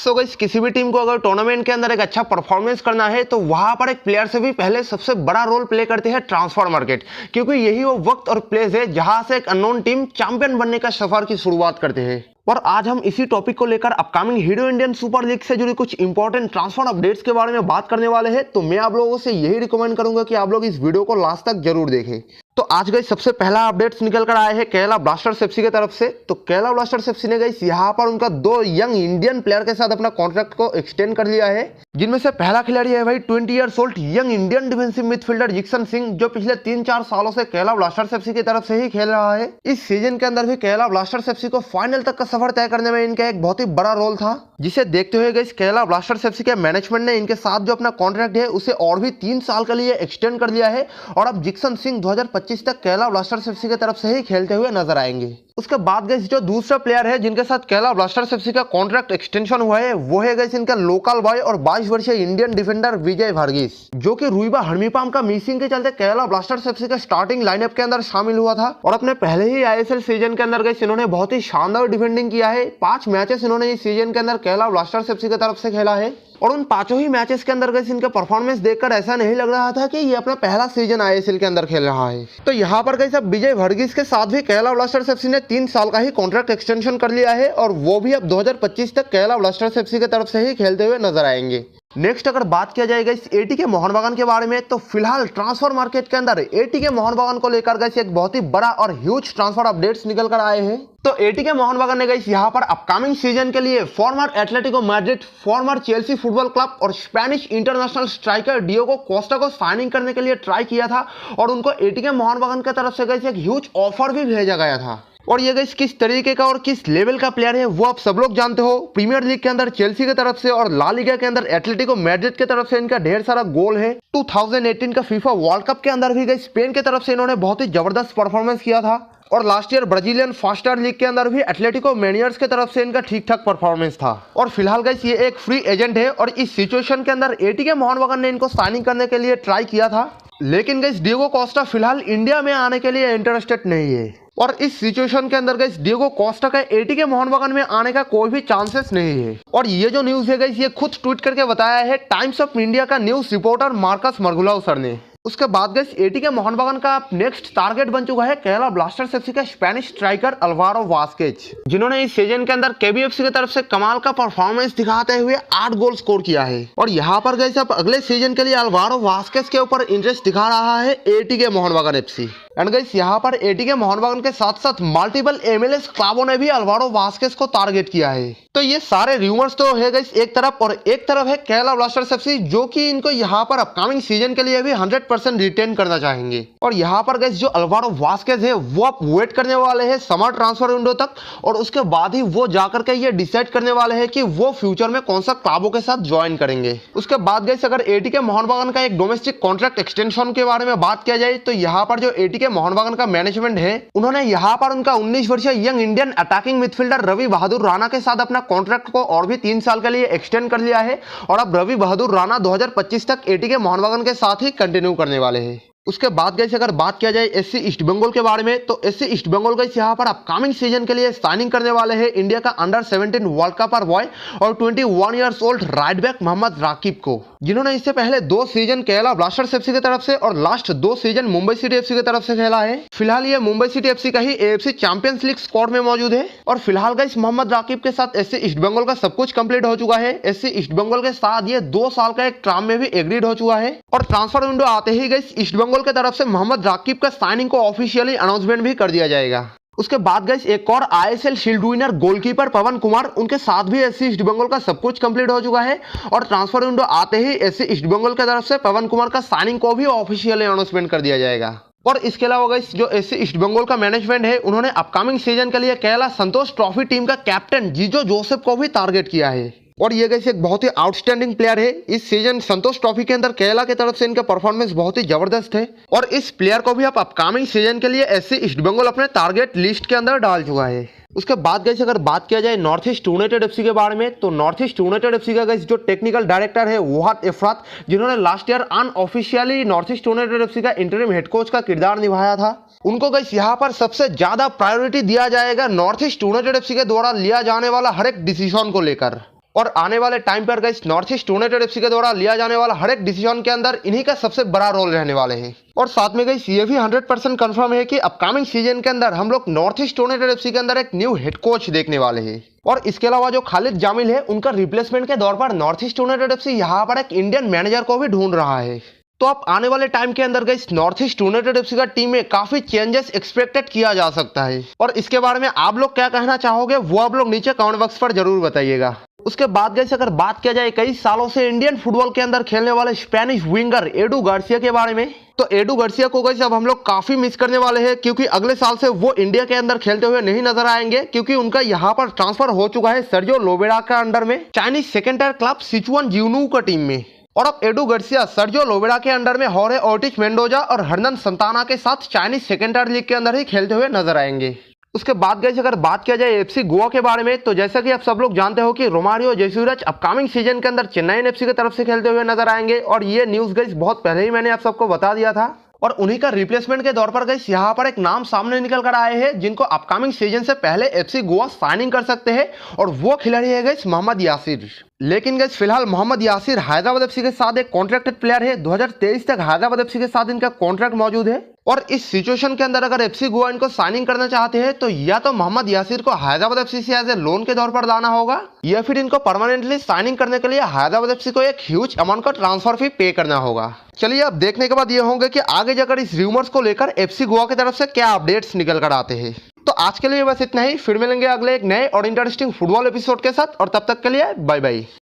So guys किसी भी team को अगर टूर्नामेंट के अंदर एक अच्छा परफॉर्मेंस करना है तो वहां पर एक प्लेयर से भी पहले सबसे बड़ा रोल प्ले करते हैं ट्रांसफर मार्केट, क्योंकि यही वो वक्त और प्लेस है जहां से एक अननोन टीम चैंपियन बनने का सफर की शुरुआत करते हैं। और आज हम इसी टॉपिक को लेकर upcoming hero Indian super league से जुड़ी कुछ इंपॉर्टेंट ट्रांसफर अपडेट्स के बारे में बात करने वाले हैं। तो मैं आप लोगों से यही रिकमेंड करूंगा कि आप लोग इस वीडियो को लास्ट तक जरूर देखें। तो आज गई सबसे पहला अपडेट्स निकल कर आए हैं केरला ब्लास्टर्स एफसी की तरफ से। तो केरला ब्लास्टर्स एफसी ने गई यहाँ पर उनका 2 यंग इंडियन प्लेयर के साथ अपना कॉन्ट्रैक्ट को एक्सटेंड कर लिया है, जिनमें से पहला खिलाड़ी है भाई 20 years old young Indian defensive midfielder Jeakson Singh, जो पिछले 3-4 सालों से केरला ब्लास्टर्स एफसी की तरफ से ही खेल रहा है। इस सीजन के अंदर भी केरला ब्लास्टर्स एफसी को फाइनल तक का सफर तय करने में इनका एक बहुत ही बड़ा रोल था, जिसे देखते हुए गई केरला ब्लास्टर्स एफसी के मैनेजमेंट ने इनके साथ जो अपना कॉन्ट्रैक्ट है उसे और भी 3 साल के लिए एक्सटेंड कर लिया है। और अब जिक्सन सिंह 2025 तक केरला ब्लास्टर्स एफसी की तरफ से ही खेलते हुए नजर आएंगे। उसके बाद गई जो दूसरा प्लेयर है जिनके साथ केरला ब्लास्टर्स एफसी का कॉन्ट्रैक्ट एक्सटेंशन हुआ है वो है गई इनका लोकल बॉय और 22 वर्षीय इंडियन डिफेंडर विजय वर्गीस, जो कि रुइबा हरमीपाम का मिसिंग के चलते केरला ब्लास्टर्स एफसी के स्टार्टिंग लाइनअप के अंदर शामिल हुआ था। और अपने पहले ही आईएसएल सीजन के अंदर गई इन्होंने बहुत ही शानदार डिफेंडिंग किया है। 5 मैचेस इन्होंने इस सीजन के अंदर केरला ब्लास्टर्स एफसी की तरफ से खेला है और उन 5 ही मैचेस के अंदर गई इनका परफॉर्मेंस देखकर ऐसा नहीं लग रहा था कि ये अपना पहला सीजन आईएसएल के अंदर खेल रहा है। तो यहाँ पर गई सब विजय वर्गीस के साथ भी केरला ब्लास्टर्स एफसी ने 3 साल का ही कॉन्ट्रैक्ट एक्सटेंशन कर लिया है और वो भी अब 2025 तक केरला ब्लास्टर्स एफसी की तरफ से ही खेलते हुए नजर आएंगे। नेक्स्ट अगर बात किया जाएगा इस एटीके मोहन बागान के बारे में, तो फिलहाल ट्रांसफर मार्केट के अंदर एटीके मोहन बागान को लेकर गई एक बहुत ही बड़ा और ह्यूज ट्रांसफर अपडेट्स निकल कर आए हैं। तो एटीके मोहन बागान ने गई यहाँ पर अपकमिंग सीजन के लिए former Atletico Madrid, former Chelsea football club और Spanish international striker Diego Costa को साइनिंग करने के लिए ट्राई किया था और उनको एटीके मोहन बागान की तरफ से गई एक ह्यूज ऑफर भी भेजा गया था। और ये गई किस तरीके का और किस लेवल का प्लेयर है वो आप सब लोग जानते हो। प्रीमियर लीग के अंदर चेल्सी की तरफ से और ला लीगा के अंदर एटलेटिको मैड्रिड की तरफ से इनका ढेर सारा गोल है। 2018 का फीफा वर्ल्ड कप के अंदर भी गई स्पेन की तरफ से इन्होंने बहुत ही जबरदस्त परफॉर्मेंस किया था और last year Brazilian faster league के अंदर भी एटलेटिको मैनियर्स की तरफ से इनका ठीक ठाक परफॉर्मेंस था। और फिलहाल गाइस ये एक फ्री एजेंट है और इस सिचुएशन के अंदर एटीके मोहन बागान ने इनको साइनिंग करने के लिए ट्राई किया था, लेकिन गाइस डियोगो कोस्टा फिलहाल इंडिया में आने के लिए इंटरेस्टेड नहीं है और इस सिचुएशन के अंदर गाइस डियोगो कोस्टा का एटीके मोहन बागान में आने का कोई भी चांसेस नहीं है। और ये जो न्यूज है गाइस ये खुद ट्वीट करके बताया है टाइम्स ऑफ इंडिया का न्यूज रिपोर्टर मार्कस मरगुलाउ सर ने। उसके बाद गाइस एटीके मोहन बागान का नेक्स्ट टारगेट बन चुका है केरला ब्लास्टर्स एफसी का स्पेनिश स्ट्राइकर अल्वारो वास्केज, जिन्होंने इस सीजन के अंदर केबीएफसी की तरफ से कमाल का परफॉर्मेंस दिखाते हुए 8 गोल स्कोर किया है। और यहाँ पर गाइस अब अगले सीजन के लिए अल्वारो वास्केज के ऊपर इंटरेस्ट दिखा रहा है एटीके मोहन बागान एफसी। एंड गाइस यहाँ पर एटीके मोहन बागान के साथ साथ मल्टीपल एमएलएस क्लबों ने भी अल्वारो वास्केज को टारगेट किया है। तो ये सारे रूमर्स तो है गाइस एक तरफ, और एक तरफ है केरला ब्लास्टर्स एफसी जो कि इनको यहाँ पर अपकमिंग सीजन के लिए भी 100% रिटेन करना चाहेंगे। और यहाँ पर गाइस जो अल्वारो वास्केज है वो आप वेट करने वाले हैं समर ट्रांसफर विंडो तक और उसके बाद ही वो जाकर के ये डिसाइड करने वाले हैं कि वो फ्यूचर में कौन सा क्लबों के साथ ज्वाइन करेंगे। उसके बाद गाइस अगर एटीके मोहन बागान का एक डोमेस्टिक कॉन्ट्रैक्ट एक्सटेंशन के बारे में बात किया जाए तो यहाँ पर जो एटीके मोहन बागान का मैनेजमेंट है उन्होंने यहाँ पर उनका 19 वर्षीय young Indian attacking midfielder Ravi Bahadur Rana के साथ अपना कॉन्ट्रैक्ट को और भी 3 साल के लिए एक्सटेंड कर लिया है और अब रवि बहादुर राणा 2025 तक एटीके मोहन बागान के साथ ही कंटिन्यू करने वाले हैं। उसके बाद गई अगर बात किया जाए एससी ईस्ट बंगाल के बारे में, तो एससी ईस्ट बंगाल गई यहाँ पर अपकमिंग सीजन के लिए साइनिंग करने वाले हैं इंडिया का अंडर 17 वर्ल्ड कपर बॉय और 21 years old right back Mohammad Rakib को, जिन्होंने इससे पहले 2 सीजन केरला ब्लास्टर्स एफसी की तरफ से और last 2 season Mumbai city FC की तरफ से खेला है। फिलहाल ये मुंबई सिटी एफसी का ही एएफसी चैंपियंस लीग स्क्वाड में मौजूद है। और फिलहाल गई मोहम्मद राकिब के साथ एससी ईस्ट बंगाल का सब कुछ कंप्लीट हो चुका है। एससी ईस्ट बंगाल के साथ ये 2 साल का एक टर्म में भी एग्रीड हो चुका है और ट्रांसफर विंडो आते ही गई ईस्ट बंगाल की तरफ से मोहम्मद राकिब का साइनिंग को ऑफिशियली अनाउंसमेंट भी कर दिया जाएगा। उसके बाद गई एक और आईएसएल शील्ड विनर गोलकीपर पवन कुमार, उनके साथ भी एससी ईस्ट बंगाल का सब कुछ कंप्लीट हो चुका है और ट्रांसफर विंडो आते ही एससी ईस्ट बंगाल की तरफ से पवन कुमार का साइनिंग को भी ऑफिशियली अनाउंसमेंट कर दिया जाएगा। और इसके अलावा गाइस जो एससी ईस्ट बंगाल का मैनेजमेंट है उन्होंने अपकमिंग सीजन के लिए केरला संतोष ट्रॉफी टीम का कैप्टन जीजो जोसेफ को भी टारगेट किया है और ये गाइस एक बहुत ही आउटस्टैंडिंग प्लेयर है। इस सीजन संतोष ट्रॉफी के अंदर केरला की तरफ से इनका परफॉर्मेंस बहुत ही जबरदस्त है और इस प्लेयर को भी आप अपकमिंग सीजन के लिए एससी ईस्ट बंगाल अपने टारगेट लिस्ट के अंदर डाल चुका है। उसके बाद गाइस अगर बात किया जाए नॉर्थ ईस्ट यूनाइटेड एफसी के बारे में, तो नॉर्थ ईस्ट यूनाइटेड एफसी का गाइस जो टेक्निकल डायरेक्टर है वहाद इफरात, जिन्होंने last year unofficially north east United FC का इंटरिम हेड कोच का किरदार निभाया था, उनको गाइस यहाँ पर सबसे ज्यादा प्रायोरिटी दिया जाएगा नॉर्थ ईस्ट यूनाइटेड एफसी के द्वारा लिया जाने वाला हर एक डिसीजन को लेकर। और आने वाले टाइम पर guys north east United FC के द्वारा लिया जाने वाला हर एक डिसीजन के अंदर इन्हीं का सबसे बड़ा रोल रहने वाले हैं। और साथ में गाइस ये भी 100% कंफर्म है कि अपकमिंग सीजन के अंदर हम लोग नॉर्थ ईस्ट यूनाइटेड एफसी के अंदर एक न्यू हेड कोच देखने वाले हैं। और इसके अलावा जो खालिद जामिल है उनका रिप्लेसमेंट के दौर पर नॉर्थ ईस्ट यूनाइटेड एफसी यहाँ पर एक इंडियन मैनेजर को भी ढूंढ रहा है। तो अब आने वाले टाइम के अंदर guys north east United FC का टीम में काफी चेंजेस एक्सपेक्टेड किया जा सकता है। और इसके बारे में आप लोग क्या कहना चाहोगे वो आप लोग नीचे कमेंट बॉक्स पर जरूर बताइएगा। उसके बाद गाइस अगर बात किया जाए कई सालों से इंडियन फुटबॉल के अंदर खेलने वाले स्पेनिश विंगर एडू गार्सिया के बारे में, तो एडू गार्सिया को गाइस अब हम लोग काफी मिस करने वाले हैं, क्योंकि अगले साल से वो इंडिया के अंदर खेलते हुए नहीं नजर आएंगे, क्योंकि उनका यहाँ पर ट्रांसफर हो चुका है सर्जियो लोबेरा का अंडर में Chinese second tier club Sichuan Jiuniu का टीम में। और अब एडू गार्सिया सर्जियो लोबेरा के अंडर में होरे ओर्टिज मेंडोजा और हर्नन संताना के साथ चाइनीज सेकेंड टायर लीग के अंदर ही खेलते हुए नजर आएंगे। उसके बाद गाइस अगर बात किया जाए एफसी गोवा के बारे में, तो जैसा कि आप सब लोग जानते हो कि रोमारियो जेसूरज अपकमिंग सीजन के अंदर चेन्नई एफसी की तरफ से खेलते हुए नजर आएंगे। और ये न्यूज गाइस बहुत पहले ही मैंने आप सबको बता दिया था। और उन्हीं का रिप्लेसमेंट के दौर पर गाइस यहाँ पर एक नाम सामने निकल कर आए हैं जिनको अपकमिंग सीजन से पहले एफसी गोवा साइनिंग कर सकते हैं, और वो खिलाड़ी है गाइस मोहम्मद यासिर। लेकिन गाइस फिलहाल मोहम्मद यासिर हैदराबाद एफसी के साथ एक कॉन्ट्रैक्टेड प्लेयर है, 2023 तक हैदराबाद एफसी के साथ इनका कॉन्ट्रैक्ट मौजूद है। और इस सिचुएशन के अंदर अगर एफसी गोवा इनको साइनिंग करना चाहते हैं तो या तो मोहम्मद यासिर को हैदराबाद एफसी से एज ए लोन के तौर पर लाना होगा, या फिर इनको परमानेंटली साइनिंग करने के लिए हैदराबाद एफसी को एक ह्यूज अमाउंट का ट्रांसफर फी पे करना होगा। चलिए अब देखने के बाद ये होंगे कि आगे जाकर इस रूमर्स को लेकर एफसी गोवा की तरफ से क्या अपडेट्स निकल कर आते हैं। तो आज के लिए बस इतना ही, फिर मिलेंगे अगले एक नए और इंटरेस्टिंग फुटबॉल एपिसोड के साथ, और तब तक के लिए बाय बाय।